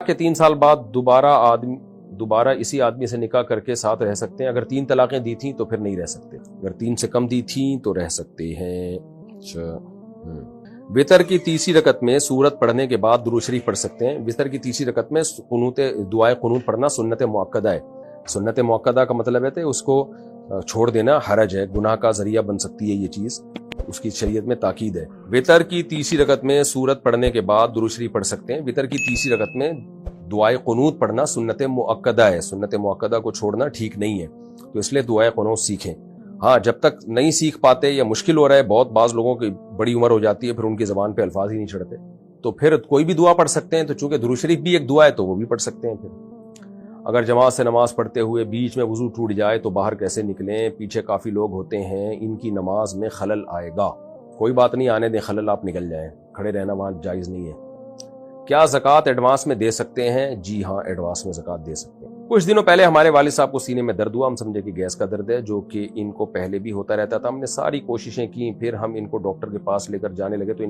کہ 3 سال بعد دوبارہ اسی آدمی سے نکاح کر کے ساتھ رہ سکتے ہیں؟ اگر 3 طلاقیں دی تھیں تو پھر نہیں رہ سکتے، اگر 3 سے کم دی تھیں تو رہ سکتے ہیں۔ اچھا، وتر کی تیسری رکعت میں سورت پڑھنے کے بعد درود شریف پڑھ سکتے ہیں؟ وتر کی تیسری رکعت میں دعائے قنوت پڑھنا سنت مؤکدہ ہے۔ سنت مؤکدہ کا مطلب ہے کہ اس کو چھوڑ دینا حرج ہے، گناہ کا ذریعہ بن سکتی ہے، یہ چیز اس کی شریعت میں تاکید ہے۔ وتر کی تیسری رکعت میں سورت پڑھنے کے بعد درود شریف پڑھ سکتے ہیں۔ وتر کی تیسری رکعت میں دعائے قنوت پڑھنا سنت مؤکدہ ہے، سنت مؤکدہ کو چھوڑنا ٹھیک نہیں ہے، تو اس لیے دعائے قنوت سیکھیں۔ ہاں، جب تک نہیں سیکھ پاتے یا مشکل ہو رہا ہے، بعض لوگوں کی بڑی عمر ہو جاتی ہے، پھر ان کی زبان پہ الفاظ ہی نہیں چڑھتے، تو پھر کوئی بھی دعا پڑھ سکتے ہیں، تو چونکہ درود شریف بھی ایک دعا ہے تو وہ بھی پڑھ سکتے ہیں۔ پھر اگر جماعت سے نماز پڑھتے ہوئے بیچ میں وضو ٹوٹ جائے تو باہر کیسے نکلیں؟ پیچھے کافی لوگ ہوتے ہیں، ان کی نماز میں خلل آئے گا۔ کوئی بات نہیں، آنے دیں خلل، آپ نکل جائیں، کھڑے رہنا وہاں جائز نہیں ہے۔ کیا زکوٰۃ ایڈوانس میں دے سکتے ہیں؟ جی ہاں، ایڈوانس میں زکوٰۃ دے سکتے ہیں۔ کچھ دنوں پہلے ہمارے والد صاحب کو سینے میں درد ہوا، ہم سمجھے کہ گیس کا درد ہے، جو کہ ان کو پہلے بھی ہوتا رہتا تھا۔ ہم نے ساری کوششیں کی، پھر ہم ان کو ڈاکٹر کے پاس لے کر جانے لگے تو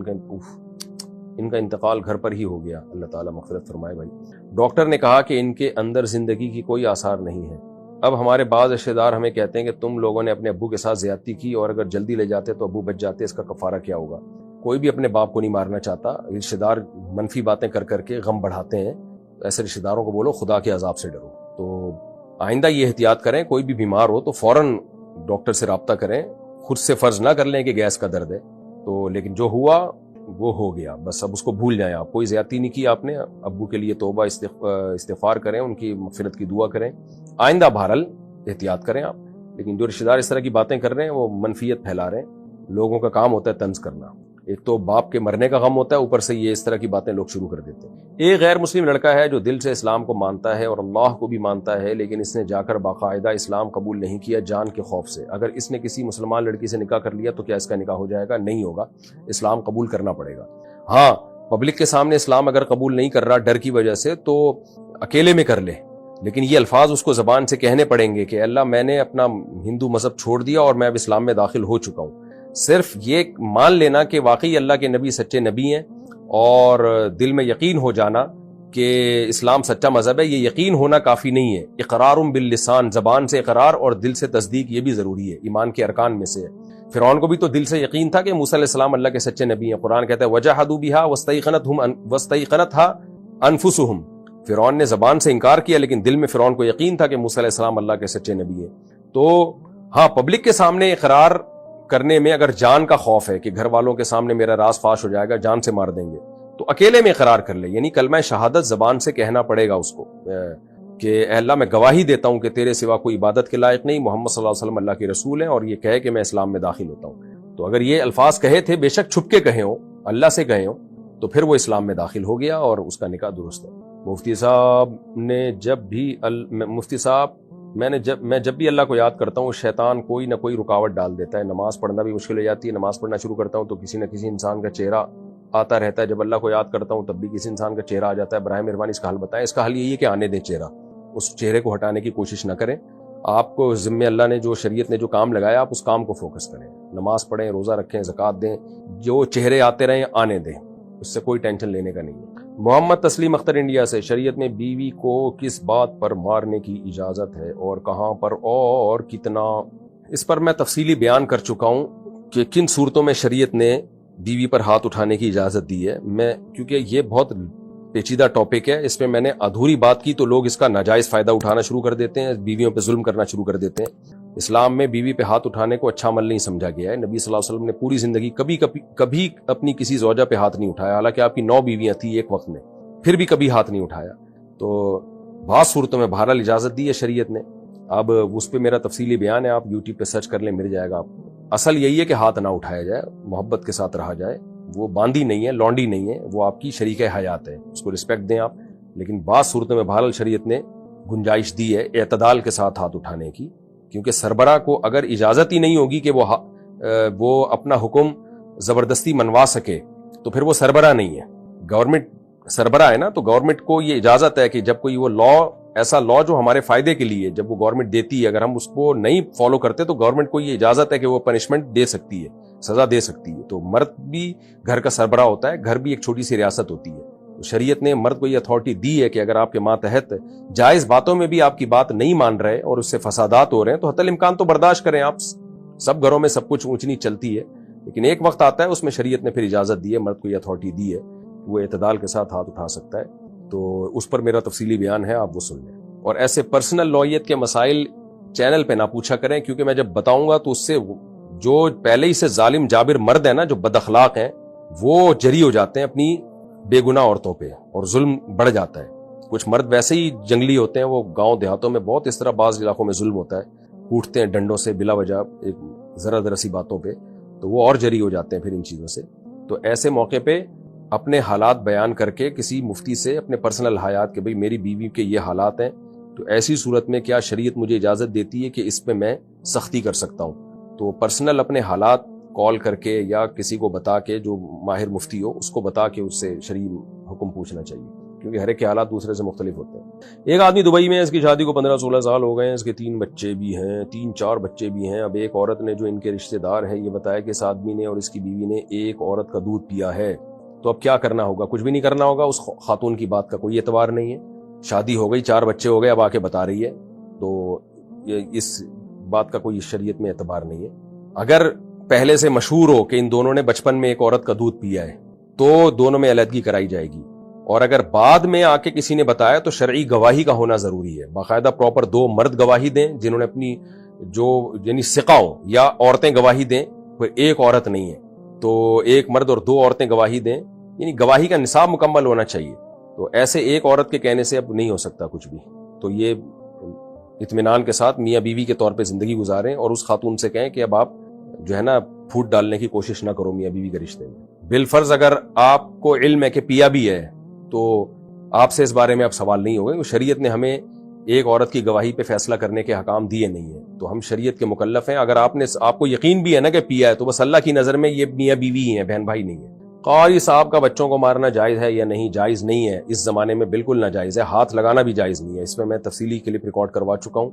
ان کا انتقال گھر پر ہی ہو گیا، اللہ تعالیٰ مغفرت فرمائے بھائی۔ ڈاکٹر نے کہا کہ ان کے اندر زندگی کی کوئی آثار نہیں ہے۔ اب ہمارے بعض رشتہ دار ہمیں کہتے ہیں کہ تم لوگوں نے اپنے ابو کے ساتھ زیادتی کی، اور اگر جلدی لے جاتے تو ابو بچ جاتے، اس کا کفارہ کیا ہوگا؟ کوئی بھی اپنے باپ کو نہیں مارنا چاہتا، رشتہ دار منفی باتیں کر کے غم بڑھاتے ہیں، ایسے رشتہ داروں کو بولو خدا کے عذاب سے ڈرو۔ تو آئندہ یہ احتیاط کریں، کوئی بھی بیمار ہو تو فوراً ڈاکٹر سے رابطہ کریں، خود سے فرض نہ کر لیں کہ گیس کا درد ہے تو، لیکن جو ہوا وہ ہو گیا، بس اب اس کو بھول جائیں۔ آپ کوئی زیادتی نہیں کی آپ نے، ابو کے لیے توبہ استغفار کریں، ان کی مغفرت کی دعا کریں، آئندہ بہرحال احتیاط کریں آپ۔ لیکن جو رشتہ دار اس طرح کی باتیں کر رہے ہیں وہ منفیت پھیلا رہے ہیں، لوگوں کا کام ہوتا ہے طنز کرنا، ایک تو باپ کے مرنے کا غم ہوتا ہے، اوپر سے یہ اس طرح کی باتیں لوگ شروع کر دیتے ہیں۔ ایک غیر مسلم لڑکا ہے جو دل سے اسلام کو مانتا ہے اور اللہ کو بھی مانتا ہے، لیکن اس نے جا کر باقاعدہ اسلام قبول نہیں کیا جان کے خوف سے۔ اگر اس نے کسی مسلمان لڑکی سے نکاح کر لیا تو کیا اس کا نکاح ہو جائے گا؟ نہیں ہوگا، اسلام قبول کرنا پڑے گا۔ ہاں، پبلک کے سامنے اسلام اگر قبول نہیں کر رہا ڈر کی وجہ سے تو اکیلے میں کر لے، لیکن یہ الفاظ اس کو زبان سے کہنے پڑیں گے کہ اللہ میں نے اپنا ہندو مذہب چھوڑ دیا اور میں اب اسلام میں داخل ہو چکا ہوں۔ صرف یہ مان لینا کہ واقعی اللہ کے نبی سچے نبی ہیں اور دل میں یقین ہو جانا کہ اسلام سچا مذہب ہے، یہ یقین ہونا کافی نہیں ہے۔ اقرار باللسان، زبان سے اقرار اور دل سے تصدیق، یہ بھی ضروری ہے، ایمان کے ارکان میں سے ہے۔ فرعون کو بھی تو دل سے یقین تھا کہ موسیٰ علیہ السلام اللہ کے سچے نبی ہیں، قرآن کہتا ہے وَجَحَدُوا بِهَا وَاسْتَيْقَنَتْهَا أَنفُسُهُمْ۔ فرعون نے زبان سے انکار کیا لیکن دل میں فرعون کو یقین تھا کہ موسیٰ علیہ السلام اللہ کے سچے نبی ہیں۔ تو ہاں، پبلک کے سامنے اقرار کرنے میں اگر جان کا خوف ہے کہ گھر والوں کے سامنے میرا راز فاش ہو جائے گا، جان سے مار دیں گے، تو اکیلے میں اقرار کر لے، یعنی کلمہ شہادت زبان سے کہنا پڑے گا اس کو کہ اے اللہ میں گواہی دیتا ہوں کہ تیرے سوا کوئی عبادت کے لائق نہیں، محمد صلی اللہ علیہ وسلم اللہ کے رسول ہیں، اور یہ کہے کہ میں اسلام میں داخل ہوتا ہوں۔ تو اگر یہ الفاظ کہے تھے، بے شک چھپ کے کہے ہوں، اللہ سے کہے ہوں، تو پھر وہ اسلام میں داخل ہو گیا اور اس کا نکاح درست ہے۔ مفتی صاحب میں جب بھی اللہ کو یاد کرتا ہوں شیطان کوئی نہ کوئی رکاوٹ ڈال دیتا ہے، نماز پڑھنا بھی مشکل ہو جاتی ہے، نماز پڑھنا شروع کرتا ہوں تو کسی نہ کسی انسان کا چہرہ آتا رہتا ہے، جب اللہ کو یاد کرتا ہوں تب بھی کسی انسان کا چہرہ آ جاتا ہے۔ براہ مہربانی اس کا حل بتائیں۔ اس کا حل یہی ہے کہ آنے دیں چہرہ، اس چہرے کو ہٹانے کی کوشش نہ کریں۔ آپ کو ذمہ اللہ نے جو شریعت نے جو کام لگایا آپ اس کام کو فوکس کریں، نماز پڑھیں، روزہ رکھیں، زکوٰۃ دیں، جو چہرے آتے رہیں آنے دیں، اس سے کوئی ٹینشن لینے کا نہیں ہے۔ محمد تسلیم اختر انڈیا سے، شریعت میں بیوی کو کس بات پر مارنے کی اجازت ہے اور کہاں پر اور کتنا؟ اس پر میں تفصیلی بیان کر چکا ہوں کہ کن صورتوں میں شریعت نے بیوی پر ہاتھ اٹھانے کی اجازت دی ہے۔ کیونکہ یہ بہت پیچیدہ ٹاپک ہے، اس میں میں نے ادھوری بات کی تو لوگ اس کا ناجائز فائدہ اٹھانا شروع کر دیتے ہیں، بیویوں پہ ظلم کرنا شروع کر دیتے ہیں۔ اسلام میں بیوی پہ ہاتھ اٹھانے کو اچھا عمل نہیں سمجھا گیا ہے۔ نبی صلی اللہ علیہ وسلم نے پوری زندگی کبھی اپنی کسی زوجہ پہ ہاتھ نہیں اٹھایا، حالانکہ آپ کی 9 بیویاں تھیں ایک وقت میں، پھر بھی کبھی ہاتھ نہیں اٹھایا۔ تو بعض صورتوں میں بہرحال اجازت دی ہے شریعت نے، اب اس پہ میرا تفصیلی بیان ہے، آپ یوٹیوب پہ سرچ کر لیں، مل جائے گا آپ کو۔ اصل یہی ہے کہ ہاتھ نہ اٹھایا جائے، محبت کے ساتھ رہا جائے، وہ باندی نہیں ہے، لونڈی نہیں ہے، وہ آپ کی شریک حیات ہے، اس کو رسپیکٹ دیں آپ۔ لیکن بعض صورتوں میں بہرحال شریعت نے گنجائش دی ہے اعتدال کے ساتھ ہاتھ اٹھانے کی، کیونکہ سربراہ کو اگر اجازت ہی نہیں ہوگی کہ وہ اپنا حکم زبردستی منوا سکے تو پھر وہ سربراہ نہیں ہے۔ گورنمنٹ سربراہ ہے نا، تو گورنمنٹ کو یہ اجازت ہے کہ جب کوئی وہ ایسا لا جو ہمارے فائدے کے لیے جب وہ گورنمنٹ دیتی ہے، اگر ہم اس کو نہیں فالو کرتے تو گورنمنٹ کو یہ اجازت ہے کہ وہ پنشمنٹ دے سکتی ہے، سزا دے سکتی ہے۔ تو مرد بھی گھر کا سربراہ ہوتا ہے، گھر بھی ایک چھوٹی سی ریاست ہوتی ہے، شریعت نے مرد کو یہ اتھارٹی دی ہے کہ اگر آپ کے ماتحت جائز باتوں میں بھی آپ کی بات نہیں مان رہے اور اس سے فسادات ہو رہے ہیں تو حتی الامکان تو برداشت کریں آپ. سب گھروں میں سب کچھ اونچ نیچ چلتی ہے، لیکن ایک وقت آتا ہے اس میں شریعت نے پھر اجازت دی ہے، مرد کو یہ اتھارٹی دی ہے، وہ اعتدال کے ساتھ ہاتھ اٹھا سکتا ہے. تو اس پر میرا تفصیلی بیان ہے، آپ وہ سن لیں. اور ایسے پرسنل نوعیت کے مسائل چینل پہ نہ پوچھا کریں، کیونکہ میں جب بتاؤں گا تو اس سے جو پہلے ہی سے ظالم جابر مرد ہیں نا، جو بد اخلاق ہیں، وہ جری ہو جاتے ہیں اپنی بے گناہ عورتوں پہ اور ظلم بڑھ جاتا ہے. کچھ مرد ویسے ہی جنگلی ہوتے ہیں، وہ گاؤں دیہاتوں میں بہت اس طرح بعض علاقوں میں ظلم ہوتا ہے، کوٹتے ہیں ڈنڈوں سے بلا وجہ ایک ذرا ذرا سی باتوں پہ، تو وہ اور جری ہو جاتے ہیں پھر ان چیزوں سے. تو ایسے موقع پہ اپنے حالات بیان کر کے کسی مفتی سے اپنے پرسنل حیات کہ بھئی میری بیوی کے یہ حالات ہیں، تو ایسی صورت میں کیا شریعت مجھے اجازت دیتی ہے کہ اس پہ میں سختی کر سکتا ہوں. تو پرسنل اپنے حالات کال کر کے یا کسی کو بتا کے، جو ماہر مفتی ہو اس کو بتا کے اس سے شرعی حکم پوچھنا چاہیے، کیونکہ ہر ایک کے حالات دوسرے سے مختلف ہوتے ہیں. ایک آدمی دبئی میں ہے، اس کی شادی کو 15-16 سال ہو گئے ہیں، اس کے 3 بچے بھی ہیں، 3-4 بچے بھی ہیں. اب ایک عورت نے جو ان کے رشتہ دار ہے یہ بتایا کہ اس آدمی نے اور اس کی بیوی نے ایک عورت کا دودھ پیا ہے. تو اب کیا کرنا ہوگا؟ کچھ بھی نہیں کرنا ہوگا، اس خاتون کی بات کا کوئی اعتبار نہیں ہے. شادی ہو گئی، 4 بچے ہو گئے، اب آ کے بتا رہی ہے، تو اس بات کا کوئی شریعت میں اعتبار نہیں ہے. اگر پہلے سے مشہور ہو کہ ان دونوں نے بچپن میں ایک عورت کا دودھ پیا ہے تو دونوں میں علیحدگی کرائی جائے گی. اور اگر بعد میں آ کے کسی نے بتایا تو شرعی گواہی کا ہونا ضروری ہے. باقاعدہ پراپر 2 مرد گواہی دیں جنہوں نے اپنی جو یعنی ثقہ ہو، یا عورتیں گواہی دیں، کوئی ایک عورت نہیں ہے تو ایک مرد اور 2 عورتیں گواہی دیں، یعنی گواہی کا نصاب مکمل ہونا چاہیے. تو ایسے ایک عورت کے کہنے سے اب نہیں ہو سکتا کچھ بھی. تو یہ اطمینان کے ساتھ میاں بیوی کے طور پہ زندگی گزاریں، اور اس خاتون سے کہیں کہ اب آپ جو ہے نا پھوٹ ڈالنے کی کوشش نہ کرو میاں بیوی کے رشتے میں. بالفرض اگر آپ کو علم ہے کہ پیا بھی ہے تو آپ سے اس بارے میں اب سوال نہیں ہوگا. شریعت نے ہمیں ایک عورت کی گواہی پہ فیصلہ کرنے کے حکام دیے نہیں ہیں، تو ہم شریعت کے مکلف ہیں. اگر آپ کو یقین بھی ہے نا کہ پیا ہے تو بس اللہ کی نظر میں یہ میاں بیوی ہی ہیں، بہن بھائی نہیں ہیں. قاری صاحب کا بچوں کو مارنا جائز ہے یا نہیں؟ جائز نہیں ہے، اس زمانے میں بالکل ناجائز ہے. ہاتھ لگانا بھی جائز نہیں ہے. اس پہ میں تفصیلی کلپ ریکارڈ کروا چکا ہوں،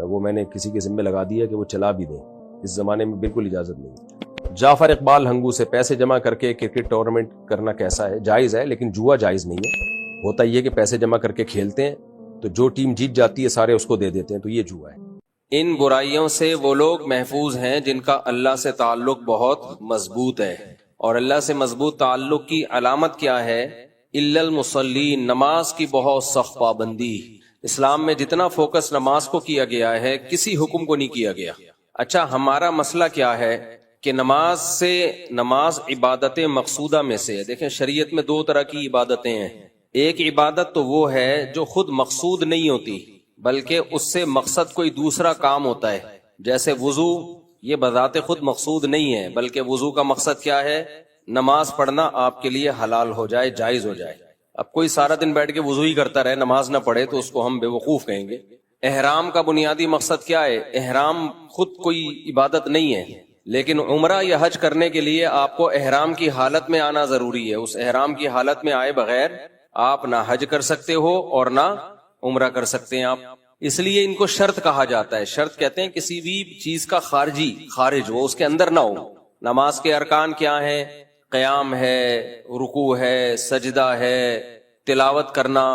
وہ میں نے کسی کے ذمہ لگا دیا کہ وہ چلا بھی دیں. اس زمانے میں بالکل اجازت نہیں ہے. جعفر اقبال ہنگو سے پیسے جمع کر کے کرکٹ ٹورنامنٹ کرنا کیسا ہے؟ جائز ہے، لیکن جوا جائز نہیں ہے. ہوتا یہ کہ پیسے جمع کر کے کھیلتے ہیں تو جو ٹیم جیت جاتی ہے سارے اس کو دے دیتے ہیں، تو یہ جوا ہے. ان برائیوں سے وہ لوگ محفوظ ہیں جن کا اللہ سے تعلق بہت مضبوط ہے. اور اللہ سے مضبوط تعلق کی علامت کیا ہے؟ الا المصلین، نماز کی بہت سخت پابندی. اسلام میں جتنا فوکس نماز کو کیا گیا ہے کسی حکم کو نہیں کیا گیا. اچھا، ہمارا مسئلہ کیا ہے کہ نماز عبادت مقصودہ میں سے ہے. دیکھیں شریعت میں 2 طرح کی عبادتیں ہیں. ایک عبادت تو وہ ہے جو خود مقصود نہیں ہوتی بلکہ اس سے مقصد کوئی دوسرا کام ہوتا ہے، جیسے وضو. یہ بذات خود مقصود نہیں ہے بلکہ وضو کا مقصد کیا ہے؟ نماز پڑھنا آپ کے لیے حلال ہو جائے، جائز ہو جائے. اب کوئی سارا دن بیٹھ کے وضو ہی کرتا رہے، نماز نہ پڑھے، تو اس کو ہم بے وقوف کہیں گے. احرام کا بنیادی مقصد کیا ہے؟ احرام خود کوئی عبادت نہیں ہے، لیکن عمرہ یا حج کرنے کے لیے آپ کو احرام کی حالت میں آنا ضروری ہے. اس احرام کی حالت میں آئے بغیر آپ نہ حج کر سکتے ہو اور نہ عمرہ کر سکتے ہیں آپ. اس لیے ان کو شرط کہا جاتا ہے. شرط کہتے ہیں کسی بھی چیز کا خارج وہ اس کے اندر نہ ہو. نماز کے ارکان کیا ہیں؟ قیام ہے، رکوع ہے، سجدہ ہے، تلاوت کرنا.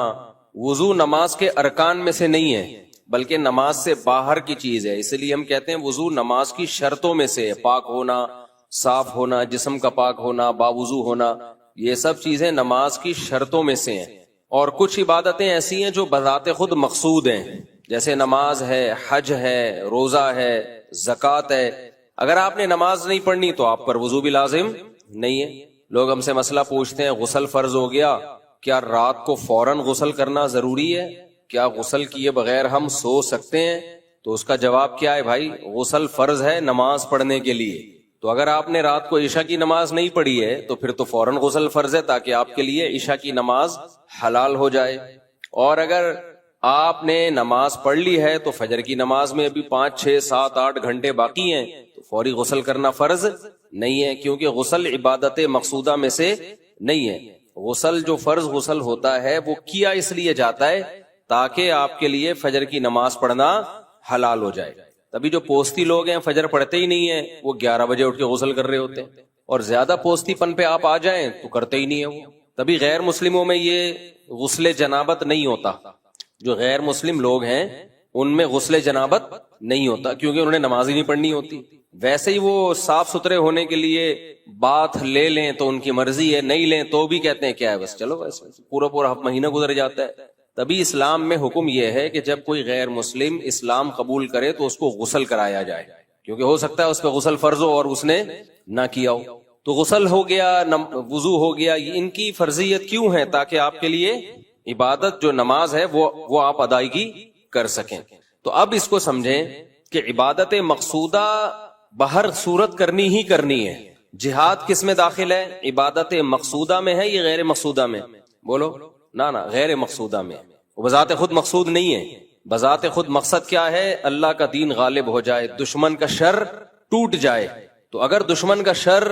وضو نماز کے ارکان میں سے نہیں ہے بلکہ نماز سے باہر کی چیز ہے. اس لیے ہم کہتے ہیں وضو نماز کی شرطوں میں سے ہے. پاک ہونا، صاف ہونا، جسم کا پاک ہونا، باوضو ہونا، یہ سب چیزیں نماز کی شرطوں میں سے ہیں. اور کچھ عبادتیں ایسی ہیں جو بذات خود مقصود ہیں، جیسے نماز ہے، حج ہے، روزہ ہے، زکوٰۃ ہے. اگر آپ نے نماز نہیں پڑھنی تو آپ پر وضو بھی لازم نہیں ہے. لوگ ہم سے مسئلہ پوچھتے ہیں غسل فرض ہو گیا، کیا رات کو فوراً غسل کرنا ضروری ہے؟ کیا غسل کیے بغیر ہم سو سکتے ہیں؟ تو اس کا جواب کیا ہے بھائی؟ غسل فرض ہے نماز پڑھنے کے لیے. تو اگر آپ نے رات کو عشاء کی نماز نہیں پڑھی ہے تو پھر تو فوراً غسل فرض ہے تاکہ آپ کے لیے عشاء کی نماز حلال ہو جائے. اور اگر آپ نے نماز پڑھ لی ہے تو فجر کی نماز میں ابھی 5 6 7 8 گھنٹے باقی ہیں تو فوری غسل کرنا فرض نہیں ہے، کیونکہ غسل عبادت مقصودہ میں سے نہیں ہے. غسل جو فرض غسل ہوتا ہے وہ کیا اس لیے جاتا ہے تاکہ آپ کے لیے فجر کی نماز پڑھنا حلال ہو جائے. تبھی جو پوستی لوگ ہیں فجر پڑھتے ہی نہیں ہیں، وہ 11 بجے اٹھ کے غسل کر رہے ہوتے ہیں. اور زیادہ پوستی پن پہ آپ آ جائیں تو کرتے ہی نہیں ہیں وہ. تبھی غیر مسلموں میں یہ غسل جنابت نہیں ہوتا. جو غیر مسلم لوگ ہیں ان میں غسل جنابت نہیں ہوتا کیونکہ انہوں نے نماز ہی نہیں پڑھنی ہوتی. ویسے ہی وہ صاف ستھرے ہونے کے لیے بات لے لیں تو ان کی مرضی ہے, نہیں لیں تو بھی کہتے ہیں کیا ہے بس چلو بس پورا مہینہ گزر جاتا ہے. تبھی اسلام میں حکم یہ ہے کہ جب کوئی غیر مسلم اسلام قبول کرے تو اس کو غسل کرایا جائے, کیونکہ ہو سکتا ہے اس پہ غسل فرض ہو اور اس نے نہ کیا ہو. تو غسل ہو گیا, وضو ہو گیا, ان کی فرضیت کیوں ہے؟ تاکہ آپ کے لیے عبادت جو نماز ہے وہ آپ ادائیگی کر سکیں. تو اب اس کو سمجھیں کہ عبادت مقصودہ بہر صورت کرنی ہی کرنی ہے. جہاد کس میں داخل ہے؟ عبادت مقصودہ میں ہے یا غیر مقصودہ میں؟ بولو نہ غیر مقصودہ میں. وہ بذات خود مقصود نہیں ہے. بذات خود مقصد کیا ہے؟ اللہ کا دین غالب ہو جائے, دشمن کا شر ٹوٹ جائے. تو اگر دشمن کا شر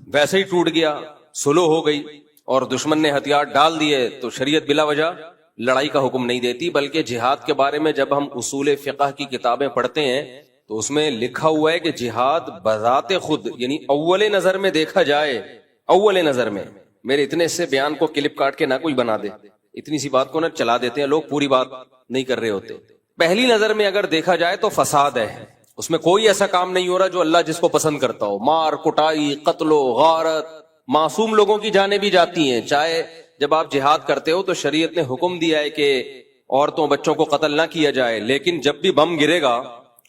ویسے ہی ٹوٹ گیا, سلو ہو گئی اور دشمن نے ہتھیار ڈال دیے, تو شریعت بلا وجہ لڑائی کا حکم نہیں دیتی. بلکہ جہاد کے بارے میں جب ہم اصول فقہ کی کتابیں پڑھتے ہیں تو اس میں لکھا ہوا ہے کہ جہاد بذات خود, یعنی اول نظر میں دیکھا جائے, اول نظر میں, میرے اتنے سے بیان کو کلپ کاٹ کے نہ کوئی بنا دے, اتنی سی بات کو نہ چلا دیتے ہیں لوگ, پوری بات نہیں کر رہے ہوتے. پہلی نظر میں اگر دیکھا جائے تو فساد ہے, اس میں کوئی ایسا کام نہیں ہو رہا جو اللہ جس کو پسند کرتا ہو. مار کٹائی, قتل و غارت, معصوم لوگوں کی جانیں بھی جاتی ہیں. چاہے جب آپ جہاد کرتے ہو تو شریعت نے حکم دیا ہے کہ عورتوں بچوں کو قتل نہ کیا جائے, لیکن جب بھی بم گرے گا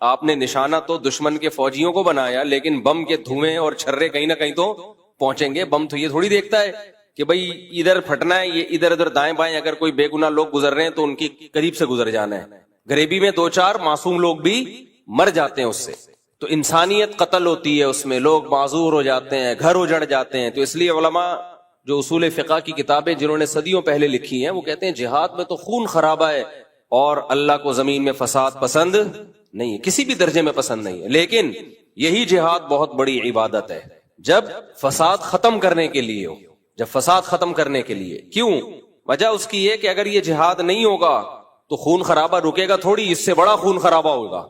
آپ نے نشانہ تو دشمن کے فوجیوں کو بنایا, لیکن بم کے دھوئیں اور چھرے کہیں نہ کہیں تو پہنچیں گے. بم تو یہ تھوڑی دیکھتا ہے کہ بھئی ادھر پھٹنا ہے, یہ ادھر ادھر دائیں بائیں اگر کوئی بے گناہ لوگ گزر رہے ہیں تو ان کی قریب سے گزر جانا ہے. غریبی میں 2-4 معصوم لوگ بھی مر جاتے ہیں اس سے, تو انسانیت قتل ہوتی ہے, اس میں لوگ معذور ہو جاتے ہیں, گھر اجڑ جاتے ہیں. تو اس لیے علماء جو اصول فقہ کی کتابیں جنہوں نے صدیوں پہلے لکھی ہیں وہ کہتے ہیں جہاد میں تو خون خرابہ ہے اور اللہ کو زمین میں فساد پسند نہیں ہے, کسی بھی درجے میں پسند نہیں ہے. لیکن یہی جہاد بہت بڑی عبادت ہے جب فساد ختم کرنے کے لیے ہو, جب فساد ختم کرنے کے لیے. کیوں؟ وجہ اس کی یہ کہ اگر یہ جہاد نہیں ہوگا تو خون خرابہ رکے گا تھوڑی, اس سے بڑا خون خرابہ ہوگا.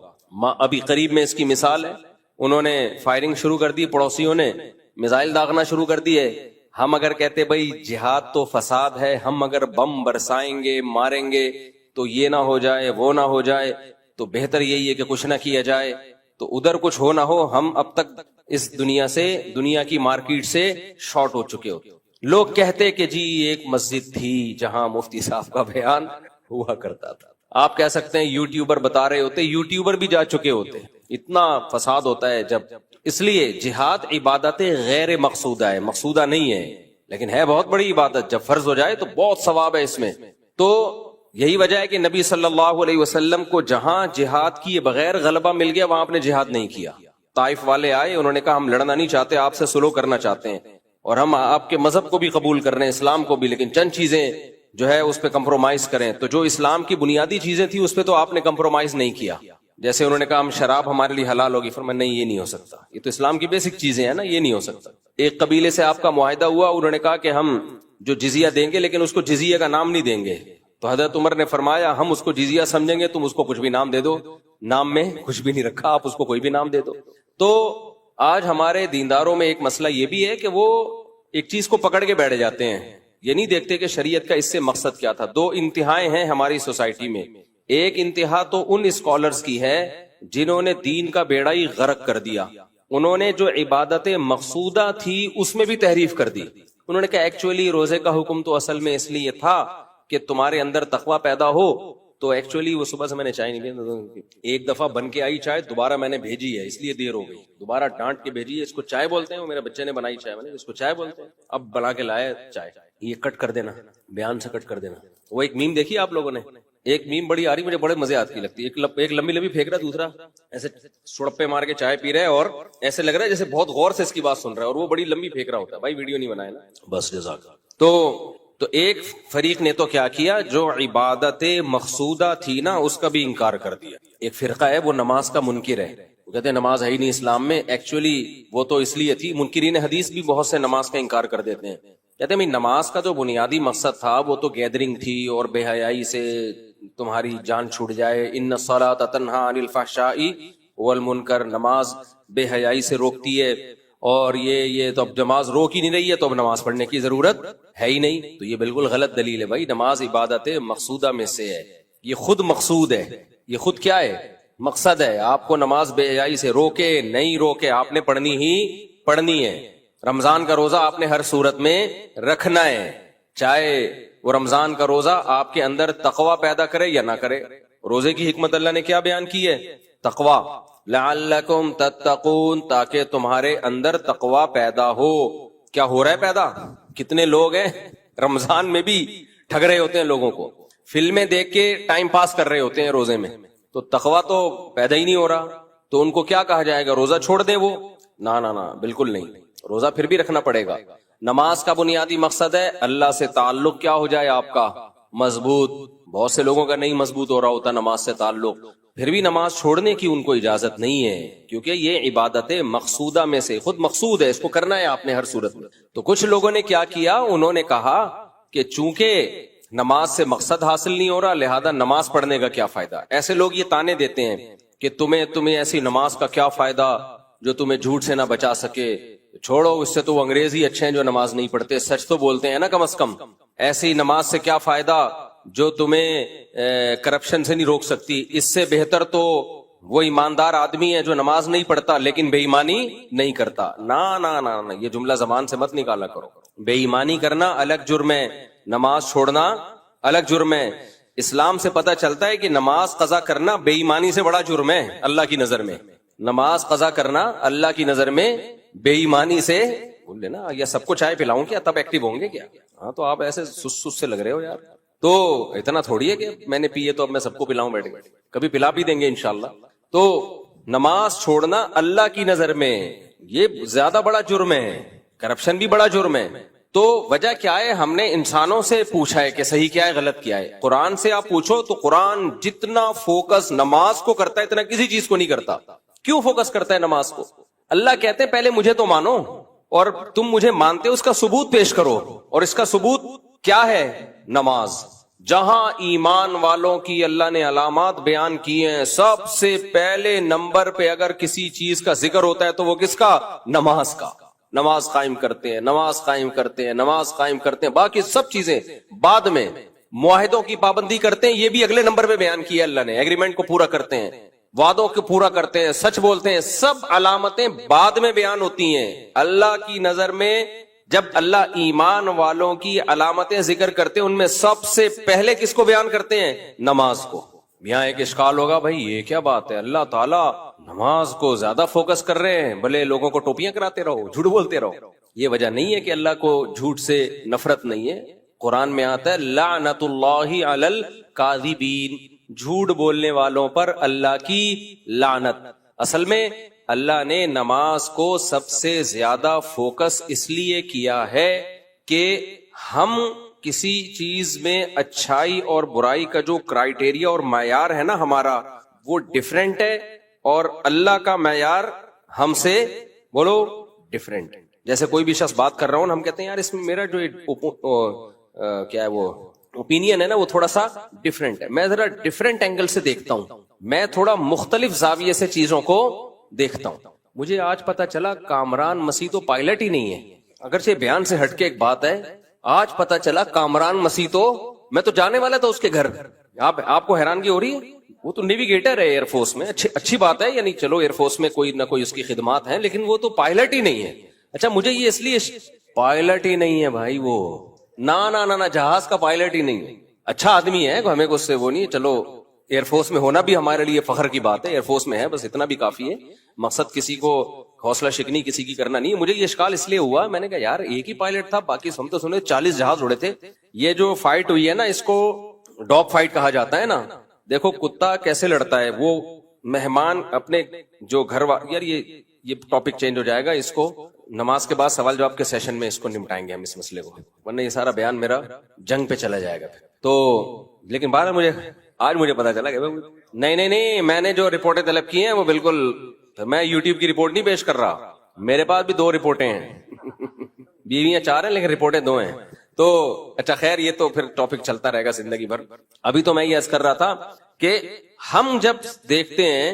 ابھی قریب میں اس کی مثال ہے, انہوں نے فائرنگ شروع کر دی, پڑوسیوں نے میزائل داغنا شروع کر دیے. ہم اگر کہتے بھئی جہاد تو فساد ہے, ہم اگر بم برسائیں گے ماریں گے تو یہ نہ ہو جائے وہ نہ ہو جائے, تو بہتر یہی ہے کہ کچھ نہ کیا جائے. تو ادھر کچھ ہو نہ ہو, ہم اب تک اس دنیا کی مارکیٹ سے شارٹ ہو چکے ہو. لوگ کہتے کہ جی ایک مسجد تھی جہاں مفتی صاحب کا بیان ہوا کرتا تھا. آپ کہہ سکتے ہیں یوٹیوبر بتا رہے ہوتے, یوٹیوبر بھی جا چکے ہوتے. اتنا فساد ہوتا ہے جب. اس لیے جہاد عبادت غیر مقصودہ ہے, مقصودہ نہیں ہے, لیکن ہے بہت بڑی عبادت. جب فرض ہو جائے تو بہت ثواب ہے اس میں. تو یہی وجہ ہے کہ نبی صلی اللہ علیہ وسلم کو جہاں جہاد کیے بغیر غلبہ مل گیا وہاں آپ نے جہاد نہیں کیا. طائف والے آئے, انہوں نے کہا ہم لڑنا نہیں چاہتے, آپ سے سلو کرنا چاہتے ہیں اور ہم آپ کے مذہب کو بھی قبول کر رہے ہیں, اسلام کو بھی, لیکن چند چیزیں جو ہے اس پہ کمپرومائز کریں. تو جو اسلام کی بنیادی چیزیں تھیں اس پہ تو آپ نے کمپرومائز نہیں کیا. جیسے انہوں نے کہا ہم شراب ہمارے لیے حلال ہوگی, فرمایا نہیں یہ نہیں ہو سکتا, یہ تو اسلام کی بیسک چیزیں ہیں نا, یہ نہیں ہو سکتا. ایک قبیلے سے آپ کا معاہدہ ہوا, انہوں نے کہا کہ ہم جو جزیہ دیں گے لیکن اس کو جزیہ کا نام نہیں دیں گے. تو حضرت عمر نے فرمایا ہم اس کو جزیہ سمجھیں گے, تم اس کو کچھ بھی نام دے دو, نام میں کچھ بھی نہیں رکھا, آپ اس کو کوئی بھی نام دے دو. تو آج ہمارے دینداروں میں ایک مسئلہ یہ بھی ہے کہ وہ ایک چیز کو پکڑ کے بیٹھ جاتے ہیں, یہ نہیں دیکھتے کہ شریعت کا اس سے مقصد کیا تھا. 2 انتہائیں ہیں ہماری سوسائٹی میں. ایک انتہا تو ان اسکالرز کی ہے جنہوں نے دین کا بیڑا ہی غرق کر دیا. انہوں نے جو عبادت مقصودہ تھی اس میں بھی تحریف کر دی. انہوں نے کہا ایکچولی روزے کا حکم تو اصل میں اس لیے تھا کہ تمہارے اندر تقوی پیدا ہو. تو ایکچولی وہ صبح سے میں نے چائے نہیں پی, ایک دفعہ بن کے آئی چائے, دوبارہ میں نے بھیجی ہے اس لیے دیر ہو گئی, دوبارہ ڈانٹ کے بھیجی ہے. اس کو چائے بولتے ہیں, وہ میرے بچے نے بنائی چائے, میں نے اس کو چائے بولتے ہیں, اب بنا کے لائے چائے. یہ کٹ کر دینا, بیان سے کٹ کر دینا. وہ ایک میم دیکھی آپ لوگوں نے, ایک میم بڑی آ رہی, مجھے بڑے مزے آتی لگتی ہے. ایک لمبی لمبی پھینک رہا, دوسرا ایسے سڑپے مار کے چائے پی رہا ہے اور ایسے لگ رہا ہے جیسے بہت غور سے اس کی بات سن رہا ہے, اور وہ بڑی لمبی پھینک رہا ہوتا ہے. بھائی ویڈیو نہیں بنایا نا, بس جزاک. تو ایک فریق نے تو کیا کیا, جو عبادت مقصودہ تھی نا اس کا بھی انکار کر دیا. ایک فرقہ ہے وہ نماز کا منکر ہے, وہ کہتے ہیں نماز ہے ہی نہیں اسلام میں. ایکچولی وہ تو اس لیے تھی, منکرین حدیث بھی بہت سے نماز کا انکار کر دیتے ہیں. کہتے ہیں نماز کا جو بنیادی مقصد تھا وہ تو گیدرنگ تھی اور بے حیائی سے تمہاری جان چھوٹ جائے. ان الصلاۃ تنہی عن الفحشاء والمنکر, نماز بے حیائی سے روکتی ہے اور یہ تو اب نماز روک ہی نہیں رہی ہے تو اب نماز پڑھنے کی ضرورت ہے ہی نہیں. تو یہ بالکل غلط دلیل ہے بھائی. نماز عبادت مقصودہ میں سے ہے, یہ خود مقصود ہے, یہ خود کیا ہے, مقصد ہے. آپ کو نماز بے حیائی سے روکے نہیں روکے, آپ نے پڑھنی ہی پڑھنی ہے. رمضان کا روزہ آپ نے ہر صورت میں رکھنا ہے, چاہے وہ رمضان کا روزہ آپ کے اندر تقوی پیدا کرے یا نہ کرے. روزے کی حکمت اللہ نے کیا بیان کی ہے, تقوی. لعلکم تتقون, تاکہ تمہارے اندر تقوی پیدا ہو. کیا ہو رہا ہے پیدا؟ کتنے لوگ ہیں رمضان میں بھی ٹھگ رہے ہوتے ہیں لوگوں کو, فلمیں دیکھ کے ٹائم پاس کر رہے ہوتے ہیں روزے میں, تو تقوی تو پیدا ہی نہیں ہو رہا. تو ان کو کیا کہا جائے گا, روزہ چھوڑ دیں وہ؟ نہ نہ نہ, بالکل نہیں. روزہ پھر بھی رکھنا پڑے گا. نماز کا بنیادی مقصد ہے اللہ سے تعلق کیا ہو جائے آپ کا, مضبوط. بہت سے لوگوں کا نہیں مضبوط ہو رہا ہوتا نماز سے تعلق, پھر بھی نماز چھوڑنے کی ان کو اجازت نہیں ہے, کیونکہ یہ عبادت مقصودہ میں سے خود مقصود ہے, اس کو کرنا ہے آپ نے ہر صورت میں. تو کچھ لوگوں نے کیا کیا, انہوں نے کہا کہ چونکہ نماز سے مقصد حاصل نہیں ہو رہا لہذا نماز پڑھنے کا کیا فائدہ. ایسے لوگ یہ تانے دیتے ہیں کہ تمہیں ایسی نماز کا کیا فائدہ جو تمہیں جھوٹ سے نہ بچا سکے, چھوڑو اس سے تو وہ انگریز ہی اچھے ہیں جو نماز نہیں پڑھتے, سچ تو بولتے ہیں نا کم از کم. ایسی نماز سے کیا فائدہ جو تمہیں کرپشن سے نہیں روک سکتی, اس سے بہتر تو وہ ایماندار آدمی ہے جو نماز نہیں پڑھتا لیکن بے ایمانی نہیں کرتا. نہ, یہ جملہ زبان سے مت نکالا کرو. بے ایمانی کرنا الگ جرم ہے, نماز چھوڑنا الگ جرم ہے. اسلام سے پتہ چلتا ہے کہ نماز قضا کرنا بے ایمانی سے بڑا جرم ہے اللہ کی نظر میں. نماز قضا کرنا اللہ کی نظر میں بے ایمانی سے, بول لینا یا سب کو چائے پلاؤں کیا تب ایکٹیو ہوں گے کیا؟ ہاں تو آپ ایسے سس سے لگ رہے ہو یار. تو اتنا تھوڑی ہے کہ میں نے پیے تو اب میں سب کو پلاؤں بیٹھ کے, کبھی پلا بھی دیں گے انشاءاللہ. تو نماز چھوڑنا اللہ کی نظر میں یہ زیادہ بڑا جرم ہے, کرپشن بھی بڑا جرم ہے. تو وجہ کیا ہے, ہم نے انسانوں سے پوچھا ہے کہ صحیح کیا ہے غلط کیا ہے. قرآن سے آپ پوچھو تو قرآن جتنا فوکس نماز کو کرتا ہے اتنا کسی چیز کو نہیں کرتا. کیوں فوکس کرتا ہے نماز کو؟ اللہ کہتے ہیں پہلے مجھے تو مانو, اور تم مجھے مانتے ہو اس کا ثبوت پیش کرو, اور اس کا ثبوت کیا ہے؟ نماز. جہاں ایمان والوں کی اللہ نے علامات بیان کی ہیں, سب سے پہلے نمبر پہ اگر کسی چیز کا ذکر ہوتا ہے تو وہ کس کا؟ نماز کا. نماز قائم کرتے ہیں, نماز قائم کرتے ہیں, نماز قائم کرتے ہیں, باقی سب چیزیں بعد میں. معاہدوں کی پابندی کرتے ہیں, یہ بھی اگلے نمبر پہ بیان کیا اللہ نے. ایگریمنٹ کو پورا کرتے ہیں, وعدوں کو پورا کرتے ہیں, سچ بولتے ہیں, سب علامتیں بعد میں بیان ہوتی ہیں. اللہ کی نظر میں جب اللہ ایمان والوں کی علامتیں ذکر کرتے ہیں ان میں سب سے پہلے کس کو بیان کرتے ہیں؟ نماز کو. یہاں ایک اشکال ہوگا, بھائی یہ کیا بات ہے, اللہ تعالیٰ نماز کو زیادہ فوکس کر رہے ہیں, بھلے لوگوں کو ٹوپیاں کراتے رہو, جھوٹ بولتے رہو. یہ وجہ نہیں ہے کہ اللہ کو جھوٹ سے نفرت نہیں ہے. قرآن میں آتا ہے لعنت اللہ علی الکاذبین, جھوٹ بولنے والوں پر اللہ کی لعنت. اصل میں اللہ نے نماز کو سب سے زیادہ فوکس اس لیے کیا ہے کہ ہم کسی چیز میں اچھائی اور برائی کا جو کرائیٹیریا اور معیار ہے نا ہمارا, وہ ڈیفرنٹ ہے, اور اللہ کا معیار ہم سے بولو ڈیفرنٹ. جیسے کوئی بھی شخص بات کر رہا ہوں نا, ہم کہتے ہیں یار اس میں میرا جو کیا ہے وہ اوپینین ہے نا وہ تھوڑا سا ڈیفرنٹ ہے, میں ذرا ڈیفرنٹ اینگل سے دیکھتا ہوں, میں تھوڑا مختلف زاویے سے چیزوں کو دیکھتا ہوں. مجھے آج پتا چلا کامران مسیح تو پائلٹ ہی نہیں ہے, اگرچہ بیان سے ہٹ کے ایک بات ہے. آج پتا چلا کامران مسیح تو, میں تو جانے والا تھا اس کے گھر. آپ کو حیرانگی ہو رہی ہے, وہ تو نیویگیٹر ہے ایئر فورس میں, اچھی بات ہے, یعنی چلو ایئر فورس میں کوئی نہ کوئی اس کی خدمات ہیں, لیکن وہ تو پائلٹ ہی نہیں ہے. اچھا مجھے یہ اس لیے پائلٹ ہی نہیں ہے بھائی, وہ نہ جہاز کا پائلٹ ہی نہیں ہے. اچھا آدمی ہے, ہمیں اس سے وہ نہیں, چلو ایئر فورس میں ہونا بھی ہمارے لیے فخر کی بات ہے, ایئر فورس میں ہے بس اتنا بھی کافی ہے. مقصد کسی کو حوصلہ شکنی کسی کی کرنا نہیں. مجھے یہ اشکال اس لیے ہوا, میں نے کہا یار ایک ہی پائلٹ تھا, باقی ہم تو سنے 40 جہاز اڑے تھے. یہ جو فائٹ ہوئی ہے نا اس کو ڈاگ فائٹ کہا جاتا ہے نا. دیکھو کتا کیسے لڑتا ہے, وہ مہمان اپنے جو گھر یار یہ ٹاپک چینج ہو جائے گا, اس کو نماز کے بعد سوال جواب کے سیشن میں اس کو نمٹائیں گے ہم اس مسئلے کو, ورنہ یہ سارا بیان میرا جنگ پہ چلا جائے گا. تو لیکن بعد آج مجھے پتا چلا کہ نہیں میں نے جو رپورٹیں طلب کی ہیں وہ بالکل, میں یوٹیوب کی رپورٹ نہیں پیش کر رہا, میرے پاس بھی 2 رپورٹیں ہیں, بیویاں 4 ہیں لیکن رپورٹیں 2 ہیں. تو اچھا خیر یہ تو پھر ٹاپک چلتا رہے گا زندگی بھر. ابھی تو میں یہ عرض کر رہا تھا کہ ہم جب دیکھتے ہیں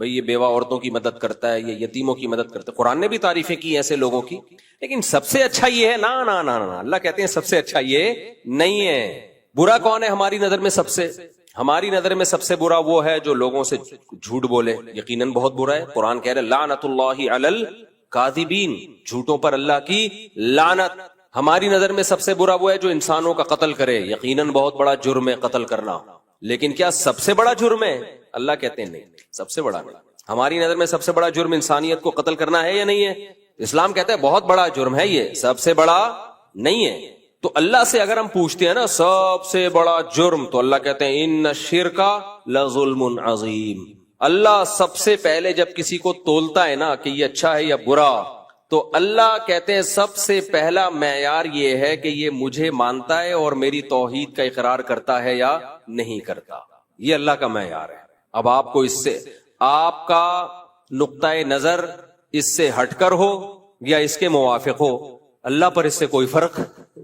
بھئی یہ بیوہ عورتوں کی مدد کرتا ہے، یہ یتیموں کی مدد کرتا ہے. قرآن نے بھی تعریفیں کی ایسے لوگوں کی، لیکن سب سے اچھا یہ ہے نا نا نا نا، اللہ کہتے ہیں سب سے اچھا یہ نہیں ہے. برا کون ہے ہماری نظر میں؟ ہماری نظر میں سب سے برا وہ ہے جو لوگوں سے جھوٹ بولے. یقیناً بہت برا ہے. قرآن کہہ رہے لعنت اللہ علی الکاذبین، جھوٹوں پر اللہ کی لعنت. ہماری نظر میں سب سے برا وہ ہے جو انسانوں کا قتل کرے. یقیناً بہت بڑا جرم ہے قتل کرنا، لیکن کیا سب سے بڑا جرم ہے؟ اللہ کہتے ہیں نہیں، سب سے بڑا. ہماری نظر میں سب سے بڑا جرم انسانیت کو قتل کرنا ہے یا نہیں ہے؟ اسلام کہتا ہے بہت بڑا جرم ہے، یہ سب سے بڑا نہیں ہے. تو اللہ سے اگر ہم پوچھتے ہیں نا سب سے بڑا جرم، تو اللہ کہتے ہیں ان الشرک لظلم عظیم. اللہ سب سے پہلے جب کسی کو تولتا ہے نا کہ یہ اچھا ہے یا برا، تو اللہ کہتے ہیں سب سے پہلا معیار یہ ہے کہ یہ مجھے مانتا ہے اور میری توحید کا اقرار کرتا ہے یا نہیں کرتا. یہ اللہ کا معیار ہے. اب آپ کو اس سے آپ کا نقطہ نظر اس سے ہٹ کر ہو یا اس کے موافق ہو، اللہ پر اس سے کوئی فرق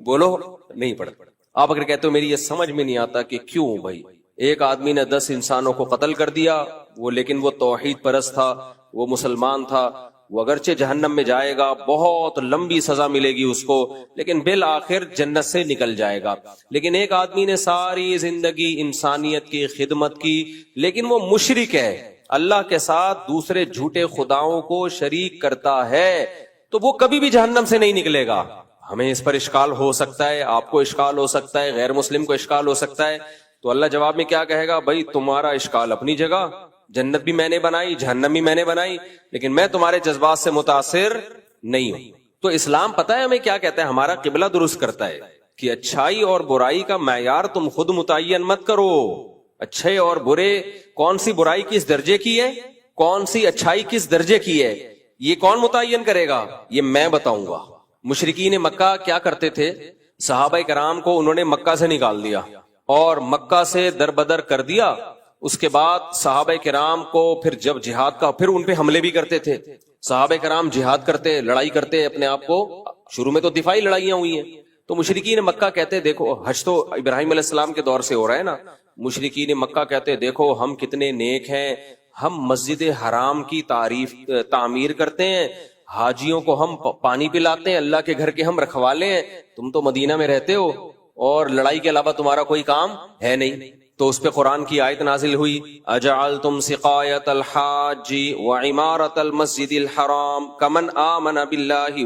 بولو نہیں پڑتا. آپ اگر کہتے ہو میری یہ سمجھ میں نہیں آتا کہ کیوں بھائی ایک آدمی نے 10 انسانوں کو قتل کر دیا، لیکن وہ توحید پرست تھا، وہ مسلمان تھا، وہ اگرچہ جہنم میں جائے گا، بہت لمبی سزا ملے گی اس کو، لیکن بالآخر جنت سے نکل جائے گا. لیکن ایک آدمی نے ساری زندگی انسانیت کی خدمت کی، لیکن وہ مشرک ہے، اللہ کے ساتھ دوسرے جھوٹے خداؤں کو شریک کرتا ہے، تو وہ کبھی بھی جہنم سے نہیں نکلے گا. ہمیں اس پر اشکال ہو سکتا ہے، آپ کو اشکال ہو سکتا ہے، غیر مسلم کو اشکال ہو سکتا ہے. تو اللہ جواب میں کیا کہے گا؟ بھائی تمہارا اشکال اپنی جگہ، جنت بھی میں نے بنائی، جہنم بھی میں نے بنائی، لیکن میں تمہارے جذبات سے متاثر نہیں ہوں. تو اسلام پتہ ہے ہمیں کیا کہتا ہے؟ ہمارا قبلہ درست کرتا ہے کہ اچھائی اور برائی کا معیار تم خود متعین مت کرو. اچھے اور برے، کون سی برائی کس درجے کی ہے، کون سی اچھائی کس درجے کی ہے، یہ کون متعین کرے گا؟ یہ میں بتاؤں گا. مشرکین مکہ کیا کرتے تھے؟ صحابہ کرام کو انہوں نے مکہ سے نکال دیا اور مکہ سے دربدر کر دیا. اس کے بعد صحابہ کرام کو پھر جب جہاد کا، پھر ان پہ حملے بھی کرتے تھے. صحابہ کرام جہاد کرتے، لڑائی کرتے اپنے آپ کو. شروع میں تو دفاعی لڑائیاں ہوئی ہیں. تو مشرکین مکہ کہتے دیکھو، حج تو ابراہیم علیہ السلام کے دور سے ہو رہا ہے نا. مشرکین مکہ کہتے دیکھو ہم کتنے نیک ہیں، ہم مسجد حرام کی تعمیر کرتے ہیں، حاجیوں کو ہم پانی پلاتے ہیں، اللہ کے گھر کے ہم رکھوالے ہیں، تم تو مدینہ میں رہتے ہو اور لڑائی کے علاوہ تمہارا کوئی کام ہے نہیں. تو اس پہ قرآن کی آیت نازل ہوئی اجعلتم سقایۃ الحاج وعمارۃ المسجد الحرام کمن آمن باللہ